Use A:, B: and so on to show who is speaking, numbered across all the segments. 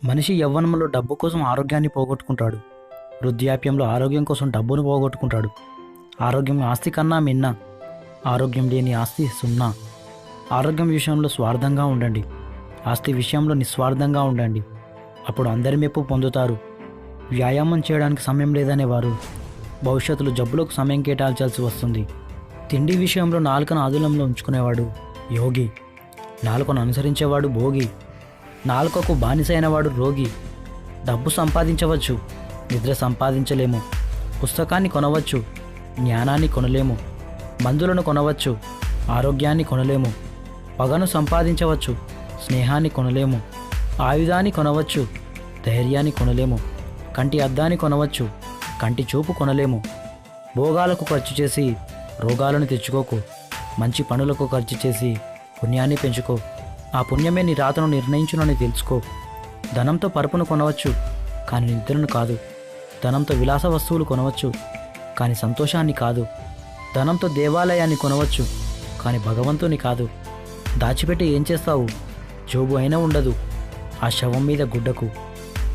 A: మనిషి యవ్వనంలో డబ్బు కోసం ఆరోగ్యాన్ని పోగొట్టుకుంటాడు. వృద్ధాప్యంలో ఆరోగ్యం కోసం డబ్బును పోగొట్టుకుంటాడు. ఆరోగ్యం ఆస్తి కన్నా మిన్న. ఆరోగ్యం లేని ఆస్తి సున్నా. ఆరోగ్యం విషయంలో స్వార్థంగా ఉండండి. ఆస్తి విషయంలో నిస్వార్థంగా ఉండండి. అప్పుడు అందరి మెప్పు పొందుతారు. వ్యాయామం చేయడానికి సమయం లేదనేవారు భవిష్యత్తులో జబ్బులకు సమయం కేటాయించాల్సి వస్తుంది. తిండి విషయంలో నాలుకను ఆధునంలో ఉంచుకునేవాడు యోగి. నాలుకను అనుసరించేవాడు భోగి. నాలుకకు బానిసైనవాడు రోగి. డబ్బు సంపాదించవచ్చు, నిద్ర సంపాదించలేము. పుస్తకాన్ని కొనవచ్చు, జ్ఞానాన్ని కొనలేము. మందులను కొనవచ్చు, ఆరోగ్యాన్ని కొనలేము. పగను సంపాదించవచ్చు, స్నేహాన్ని కొనలేము. ఆయుధాన్ని కొనవచ్చు, ధైర్యాన్ని కొనలేము. కంటి అద్దాన్ని కొనవచ్చు, కంటి చూపు కొనలేము. భోగాలకు ఖర్చు చేసి రోగాలను తెచ్చుకోకు. మంచి పనులకు ఖర్చు చేసి పుణ్యాన్ని పెంచుకో. ఆ పుణ్యమే నీ రాతను నిర్ణయించునని తెలుసుకో. ధనంతో పరుపును కొనవచ్చు, కానీ నిద్రను కాదు. ధనంతో విలాస వస్తువులు కొనవచ్చు, కానీ సంతోషాన్ని కాదు. ధనంతో దేవాలయాన్ని కొనవచ్చు, కానీ భగవంతుని కాదు. దాచిపెట్టి ఏం చేస్తావు? జోబు అయినా ఉండదు ఆ శవం మీద గుడ్డకు.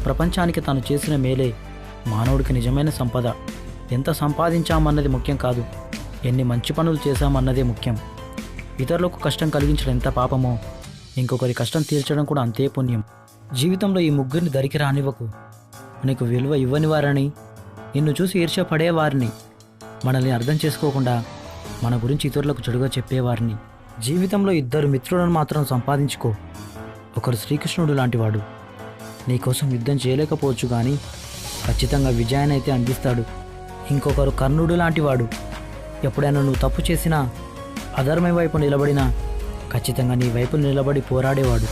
A: ప్రపంచానికి తాను చేసిన మేలే మానవుడికి నిజమైన సంపద. ఎంత సంపాదించామన్నది ముఖ్యం కాదు, ఎన్ని మంచి పనులు చేశామన్నదే ముఖ్యం. ఇతరులకు కష్టం కలిగించడం ఎంత పాపమో, ఇంకొకరి కష్టం తీర్చడం కూడా అంతే పుణ్యం. జీవితంలో ఈ ముగ్గురిని దరికి రానివ్వకు. నీకు విలువ ఇవ్వని వారని, నిన్ను చూసి ఈర్ష్యపడేవారిని, మనల్ని అర్థం చేసుకోకుండా మన గురించి ఇతరులకు చెడుగా చెప్పేవారిని. జీవితంలో ఇద్దరు మిత్రులను మాత్రం సంపాదించుకో. ఒకరు శ్రీకృష్ణుడు లాంటివాడు. నీకోసం యుద్ధం చేయలేకపోవచ్చు, కానీ ఖచ్చితంగా విజయాన్ని అయితే అందిస్తాడు. ఇంకొకరు కర్ణుడు లాంటివాడు. ఎప్పుడైనా నువ్వు తప్పు చేసినా, అధర్మం వైపు నిలబడినా ఖచ్చితంగా నీ వైపు నిలబడి పోరాడేవాడు.